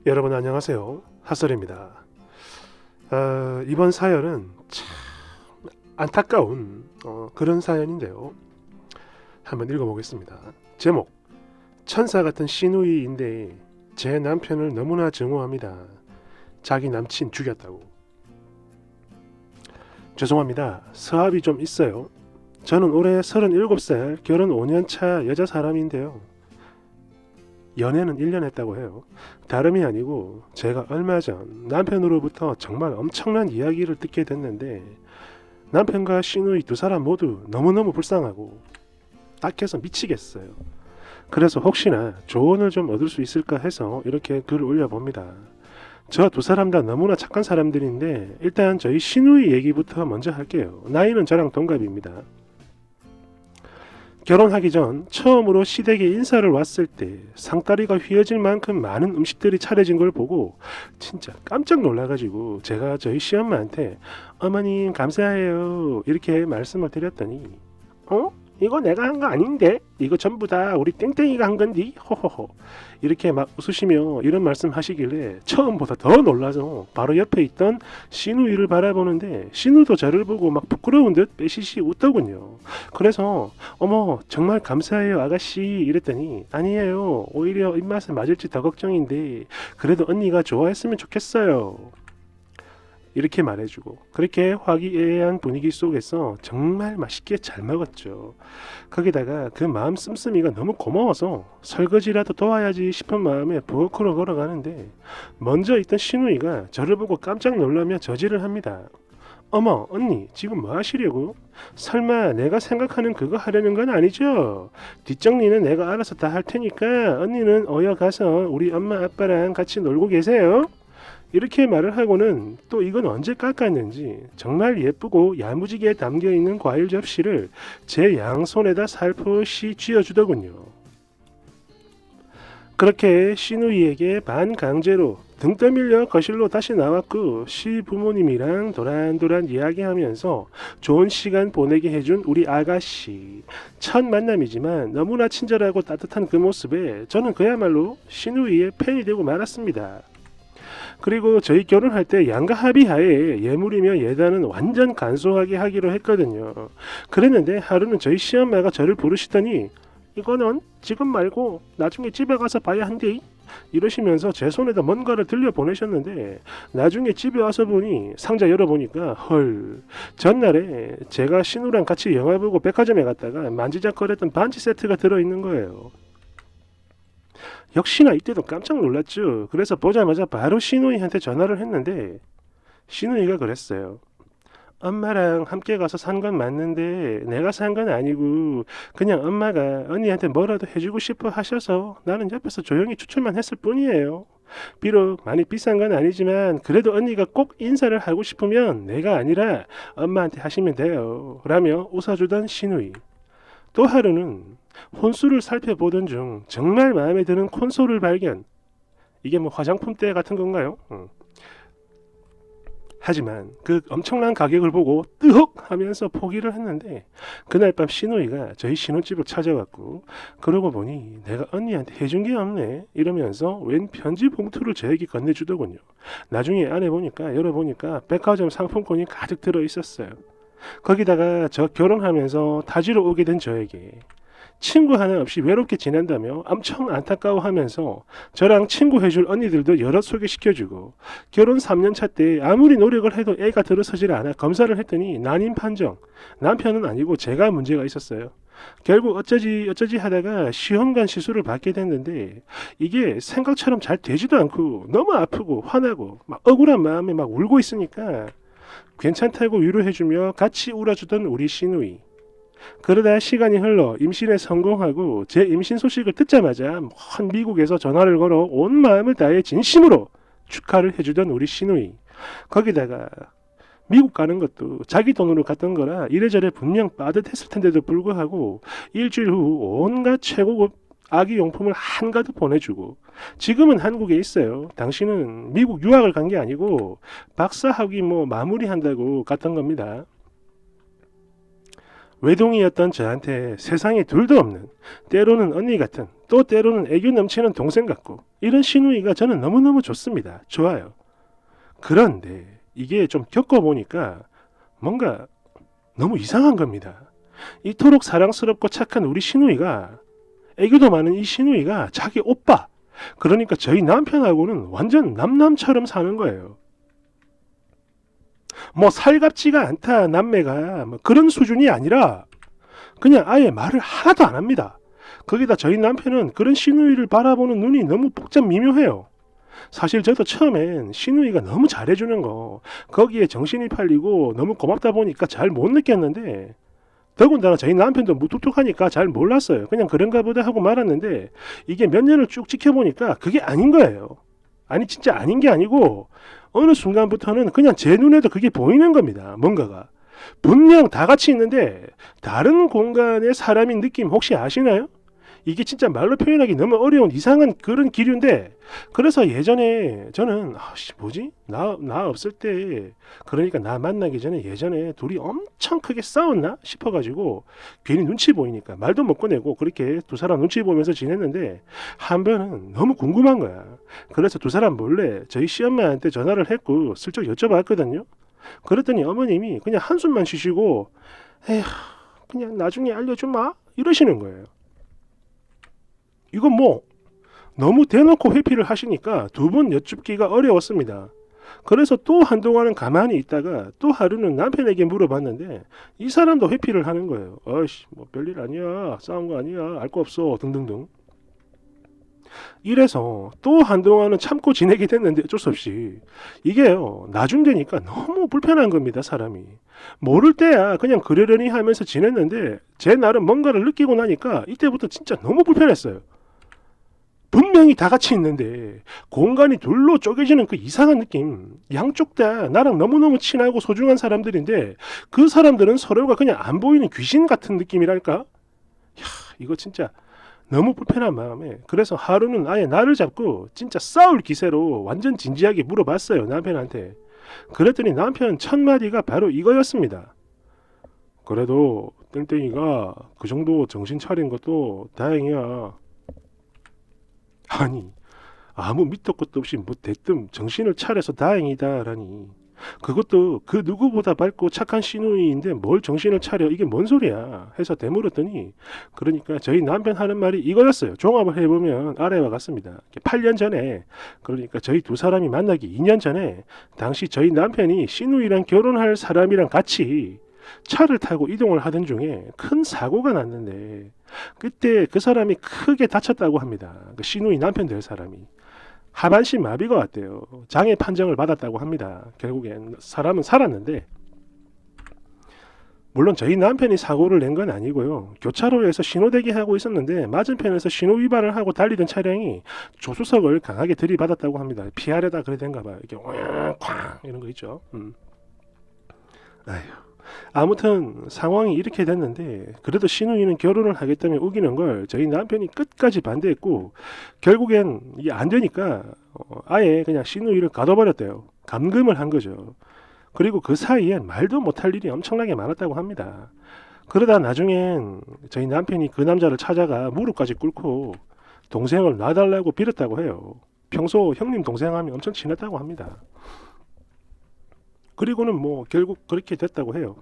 여러분 안녕하세요. 핫설입니다. 이번 사연은 참 안타까운 그런 사연인데요. 한번 읽어보겠습니다. 제목: 천사 같은 시누이인데 제 남편을 너무나 증오합니다. 자기 남친 죽였다고. 죄송합니다. 서합이 좀 있어요. 저는 올해 37살 결혼 5년차 여자 사람인데요. 연애는 1년 했다고 해요. 다름이 아니고 제가 얼마 전 남편으로부터 정말 엄청난 이야기를 듣게 됐는데, 남편과 시누이 두 사람 모두 너무너무 불쌍하고 딱해서 미치겠어요. 그래서 혹시나 조언을 좀 얻을 수 있을까 해서 이렇게 글을 올려봅니다. 저 두 사람 다 너무나 착한 사람들인데, 일단 저희 시누이 얘기부터 먼저 할게요. 나이는 저랑 동갑입니다. 결혼하기 전 처음으로 시댁에 인사를 왔을 때 상다리가 휘어질 만큼 많은 음식들이 차려진 걸 보고 진짜 깜짝 놀라가지고 제가 저희 시엄마한테 어머님 감사해요 이렇게 말씀을 드렸더니, 이거 내가 한 거 아닌데? 이거 전부 다 우리 땡땡이가 한 건디? 호호호 이렇게 막 웃으시며 이런 말씀 하시길래 처음보다 더 놀라서 바로 옆에 있던 신우이를 바라보는데, 신우도 저를 보고 막 부끄러운 듯 빼시시 웃더군요. 그래서 어머 정말 감사해요 아가씨 이랬더니, 아니에요, 오히려 입맛에 맞을지 더 걱정인데 그래도 언니가 좋아했으면 좋겠어요 이렇게 말해주고, 그렇게 화기애애한 분위기 속에서 정말 맛있게 잘 먹었죠. 거기다가 그 마음 씀씀이가 너무 고마워서 설거지라도 도와야지 싶은 마음에 부엌으로 걸어가는데, 먼저 있던 시누이가 저를 보고 깜짝 놀라며 저지를 합니다. 어머 언니 지금 뭐 하시려고? 설마 내가 생각하는 그거 하려는 건 아니죠? 뒷정리는 내가 알아서 다 할 테니까 언니는 어여 가서 우리 엄마 아빠랑 같이 놀고 계세요. 이렇게 말을 하고는 또 이건 언제 깎았는지 정말 예쁘고 야무지게 담겨있는 과일 접시를 제 양손에다 살포시 쥐어주더군요. 그렇게 시누이에게 반강제로 등 떠밀려 거실로 다시 나왔고, 시부모님이랑 도란도란 이야기하면서 좋은 시간 보내게 해준 우리 아가씨. 첫 만남이지만 너무나 친절하고 따뜻한 그 모습에 저는 그야말로 시누이의 팬이 되고 말았습니다. 그리고 저희 결혼할 때 양가 합의하에 예물이며 예단은 완전 간소하게 하기로 했거든요. 그랬는데 하루는 저희 시엄마가 저를 부르시더니, 이거는 지금 말고 나중에 집에 가서 봐야 한대 이러시면서 제 손에다 뭔가를 들려 보내셨는데, 나중에 집에 와서 보니 상자 열어보니까 헐, 전날에 제가 신우랑 같이 영화 보고 백화점에 갔다가 만지작거렸던 반지 세트가 들어있는 거예요. 역시나 이때도 깜짝 놀랐죠. 그래서 보자마자 바로 시누이한테 전화를 했는데, 시누이가 그랬어요. 엄마랑 함께 가서 산 건 맞는데 내가 산 건 아니고 그냥 엄마가 언니한테 뭐라도 해주고 싶어 하셔서 나는 옆에서 조용히 추출만 했을 뿐이에요. 비록 많이 비싼 건 아니지만 그래도 언니가 꼭 인사를 하고 싶으면 내가 아니라 엄마한테 하시면 돼요 라며 웃어주던 시누이. 또 하루는 혼수를 살펴보던 중 정말 마음에 드는 콘솔을 발견. 이게 뭐 화장품대 같은 건가요? 하지만 그 엄청난 가격을 보고 뜨헉 하면서 포기를 했는데, 그날 밤 시누이가 저희 신혼집을 찾아왔고, 그러고 보니 내가 언니한테 해준 게 없네 이러면서 웬 편지 봉투를 저에게 건네주더군요. 나중에 안에 보니까, 열어보니까 백화점 상품권이 가득 들어 있었어요. 거기다가 저 결혼하면서 타지로 오게 된 저에게 친구 하나 없이 외롭게 지낸다며 엄청 안타까워하면서 저랑 친구 해줄 언니들도 여럿 소개시켜주고, 결혼 3년차 때 아무리 노력을 해도 애가 들어서질 않아 검사를 했더니 난임 판정. 남편은 아니고 제가 문제가 있었어요. 결국 어쩌지 하다가 시험관 시술을 받게 됐는데, 이게 생각처럼 잘 되지도 않고 너무 아프고 화나고 막 억울한 마음에 막 울고 있으니까 괜찮다고 위로해주며 같이 울어주던 우리 시누이. 그러다 시간이 흘러 임신에 성공하고 제 임신 소식을 듣자마자 먼 미국에서 전화를 걸어 온 마음을 다해 진심으로 축하를 해주던 우리 시누이. 거기다가 미국 가는 것도 자기 돈으로 갔던 거라 이래저래 분명 빠듯했을 텐데도 불구하고 일주일 후 온갖 최고급 아기 용품을 한가득 보내주고, 지금은 한국에 있어요. 당신은 미국 유학을 간 게 아니고 박사학위 뭐 마무리한다고 갔던 겁니다. 외동이었던 저한테 세상에 둘도 없는, 때로는 언니 같은 또 때로는 애교 넘치는 동생 같고 이런 시누이가 저는 너무너무 좋습니다. 좋아요. 그런데 이게 좀 겪어보니까 뭔가 너무 이상한 겁니다. 이토록 사랑스럽고 착한 우리 시누이가 애교도 많은 이 시누이가 자기 오빠 그러니까 저희 남편하고는 완전 남남처럼 사는 거예요. 뭐 살갑지가 않다 남매가 뭐 그런 수준이 아니라 그냥 아예 말을 하나도 안 합니다. 거기다 저희 남편은 그런 시누이를 바라보는 눈이 너무 복잡 미묘해요. 사실 저도 처음엔 시누이가 너무 잘해주는 거 거기에 정신이 팔리고 너무 고맙다 보니까 잘 못 느꼈는데 더군다나 저희 남편도 무뚝뚝하니까 잘 몰랐어요. 그냥 그런가 보다 하고 말았는데 이게 몇 년을 쭉 지켜보니까 그게 아닌 거예요. 아니 진짜 아닌 게 아니고 어느 순간부터는 그냥 제 눈에도 그게 보이는 겁니다. 뭔가가. 분명 다 같이 있는데 다른 공간의 사람인 느낌 혹시 아시나요? 이게 진짜 말로 표현하기 너무 어려운 이상한 그런 기류인데 그래서 예전에 저는 뭐지? 나 없을 때 그러니까 나 만나기 전에 예전에 둘이 엄청 크게 싸웠나 싶어가지고 괜히 눈치 보이니까 말도 못 꺼내고 그렇게 두 사람 눈치 보면서 지냈는데 한 번은 너무 궁금한 거야. 그래서 두 사람 몰래 저희 시엄마한테 전화를 했고 슬쩍 여쭤봤거든요. 그랬더니 어머님이 그냥 한숨만 쉬시고 에휴 그냥 나중에 알려주마 이러시는 거예요. 이건 뭐 너무 대놓고 회피를 하시니까 두 번 여쭙기가 어려웠습니다. 그래서 또 한동안은 가만히 있다가 또 하루는 남편에게 물어봤는데 이 사람도 회피를 하는 거예요. 어이씨 뭐 별일 아니야 싸운 거 아니야 알 거 없어 등등등. 이래서 또 한동안은 참고 지내게 됐는데 어쩔 수 없이 이게요 나중 되니까 너무 불편한 겁니다. 사람이 모를 때야 그냥 그러려니 하면서 지냈는데 제 나름 뭔가를 느끼고 나니까 이때부터 진짜 너무 불편했어요. 분명히 다 같이 있는데 공간이 둘로 쪼개지는 그 이상한 느낌. 양쪽 다 나랑 너무너무 친하고 소중한 사람들인데 그 사람들은 서로가 그냥 안 보이는 귀신 같은 느낌이랄까? 야, 이거 진짜 너무 불편한 마음에 그래서 하루는 아예 나를 잡고 진짜 싸울 기세로 완전 진지하게 물어봤어요. 남편한테. 그랬더니 남편 첫 마디가 바로 이거였습니다. 그래도 땡땡이가 그 정도 정신 차린 것도 다행이야. 아니 아무 밑도 끝도 없이 뭐 대뜸 정신을 차려서 다행이다라니 그것도 그 누구보다 밝고 착한 시누이인데 뭘 정신을 차려 이게 뭔 소리야 해서 되물었더니 그러니까 저희 남편 하는 말이 이거였어요. 종합을 해보면 아래와 같습니다. 8년 전에 그러니까 저희 두 사람이 만나기 2년 전에 당시 저희 남편이 시누이랑 결혼할 사람이랑 같이 차를 타고 이동을 하던 중에 큰 사고가 났는데 그때 그 사람이 크게 다쳤다고 합니다. 그 시누이 남편 될 사람이 하반신 마비가 왔대요. 장애 판정을 받았다고 합니다. 결국엔 사람은 살았는데 물론 저희 남편이 사고를 낸 건 아니고요. 교차로에서 신호대기 하고 있었는데 맞은편에서 신호 위반을 하고 달리던 차량이 조수석을 강하게 들이받았다고 합니다. 피하려다 그래 된가 봐요. 이렇게 쾅 이런 거 있죠. 아휴. 아무튼 상황이 이렇게 됐는데 그래도 시누이는 결혼을 하겠다며 우기는 걸 저희 남편이 끝까지 반대했고 결국엔 이게 안 되니까 아예 그냥 시누이를 가둬버렸대요. 감금을 한 거죠. 그리고 그 사이엔 말도 못할 일이 엄청나게 많았다고 합니다. 그러다 나중엔 저희 남편이 그 남자를 찾아가 무릎까지 꿇고 동생을 놔달라고 빌었다고 해요. 평소 형님 동생 하면 엄청 친했다고 합니다. 그리고는 뭐 결국 그렇게 됐다고 해요.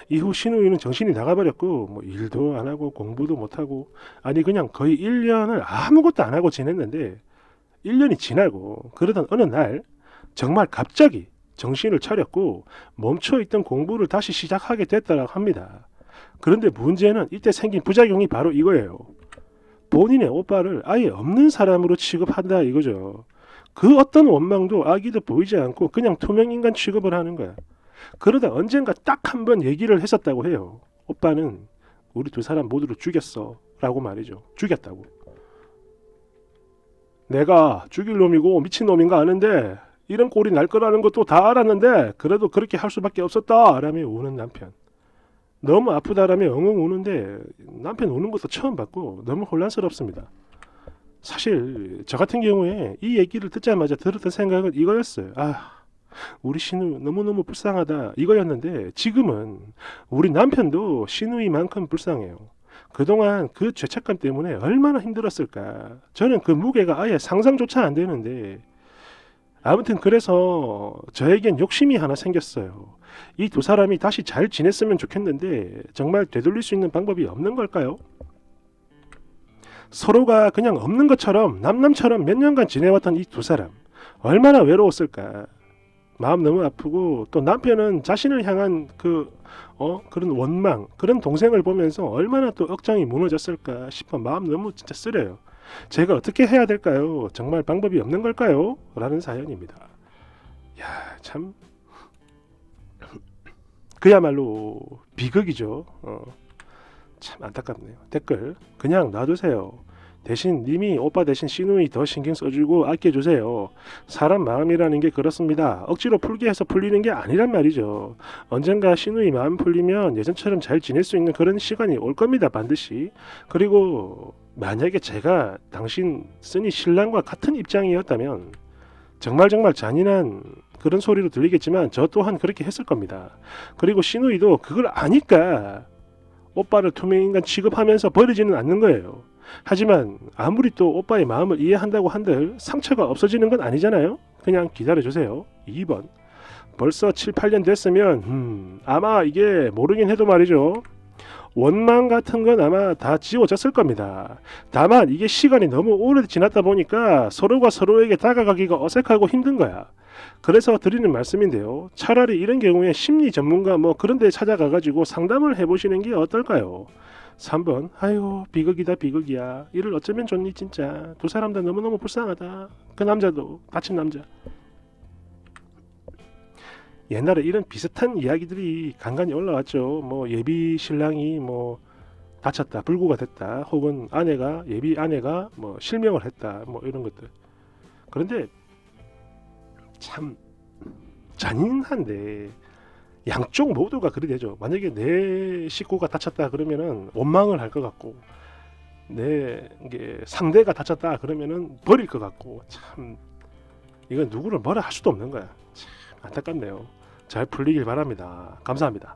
이후 시누이는 정신이 나가버렸고 뭐 일도 안 하고 공부도 못 하고 아니 그냥 거의 1년을 아무것도 안 하고 지냈는데 1년이 지나고 그러던 어느 날 정말 갑자기 정신을 차렸고 멈춰있던 공부를 다시 시작하게 됐다고 합니다. 그런데 문제는 이때 생긴 부작용이 바로 이거예요. 본인의 오빠를 아예 없는 사람으로 취급한다 이거죠. 그 어떤 원망도 아기도 보이지 않고 그냥 투명인간 취급을 하는 거야. 그러다 언젠가 딱 한 번 얘기를 했었다고 해요. 오빠는 우리 두 사람 모두를 죽였어 라고 말이죠. 죽였다고. 내가 죽일 놈이고 미친 놈인가 아는데 이런 꼴이 날 거라는 것도 다 알았는데 그래도 그렇게 할 수밖에 없었다 라며 우는 남편. 너무 아프다라며 엉엉 우는데 남편 우는 것도 처음 봤고 너무 혼란스럽습니다. 사실 저 같은 경우에 이 얘기를 듣자마자 들었던 생각은 이거였어요. 우리 시누이 너무너무 불쌍하다 이거였는데 지금은 우리 남편도 시누이만큼 불쌍해요. 그동안 그 죄책감 때문에 얼마나 힘들었을까. 저는 그 무게가 아예 상상조차 안 되는데 아무튼 그래서 저에겐 욕심이 하나 생겼어요. 이 두 사람이 다시 잘 지냈으면 좋겠는데 정말 되돌릴 수 있는 방법이 없는 걸까요? 서로가 그냥 없는 것처럼 남남처럼 몇 년간 지내왔던 이 두 사람 얼마나 외로웠을까. 마음 너무 아프고 또 남편은 자신을 향한 그런 원망 그런 동생을 보면서 얼마나 또 억장이 무너졌을까 싶어 마음 너무 진짜 쓰려요. 제가 어떻게 해야 될까요? 정말 방법이 없는 걸까요? 라는 사연입니다. 야, 참 그야말로 비극이죠. 참 안타깝네요. 댓글 그냥 놔두세요. 대신 님이 오빠 대신 시누이 더 신경 써주고 아껴주세요. 사람 마음이라는 게 그렇습니다. 억지로 풀게 해서 풀리는 게 아니란 말이죠. 언젠가 시누이 마음 풀리면 예전처럼 잘 지낼 수 있는 그런 시간이 올 겁니다. 반드시. 그리고 만약에 제가 당신 쓰니 신랑과 같은 입장이었다면 정말 잔인한 그런 소리로 들리겠지만 저 또한 그렇게 했을 겁니다. 그리고 시누이도 그걸 아니까 오빠를 투명인간 취급하면서 버리지는 않는 거예요. 하지만 아무리 또 오빠의 마음을 이해한다고 한들 상처가 없어지는 건 아니잖아요. 그냥 기다려주세요. 2번 벌써 7, 8년 됐으면 아마 이게 모르긴 해도 말이죠. 원망 같은 건 아마 다 지워졌을 겁니다. 다만 이게 시간이 너무 오래 지났다 보니까 서로가 서로에게 다가가기가 어색하고 힘든 거야. 그래서 드리는 말씀인데요. 차라리 이런 경우에 심리 전문가 뭐 그런 데 찾아가가지고 상담을 해보시는 게 어떨까요? 3번 아유 비극이다 비극이야. 이를 어쩌면 좋니 진짜. 두 사람 다 너무너무 불쌍하다. 그 남자도 다친 남자. 옛날에 이런 비슷한 이야기들이 간간히 올라왔죠. 뭐 예비 신랑이 뭐 다쳤다, 불구가 됐다, 혹은 예비 아내가 뭐 실명을 했다, 뭐 이런 것들. 그런데 참 잔인한데 양쪽 모두가 그리 되죠. 만약에 내 식구가 다쳤다 그러면은 원망을 할 것 같고, 내 상대가 다쳤다 그러면은 버릴 것 같고, 참 이건 누구를 뭐라 할 수도 없는 거야. 참 안타깝네요. 잘 풀리길 바랍니다. 감사합니다.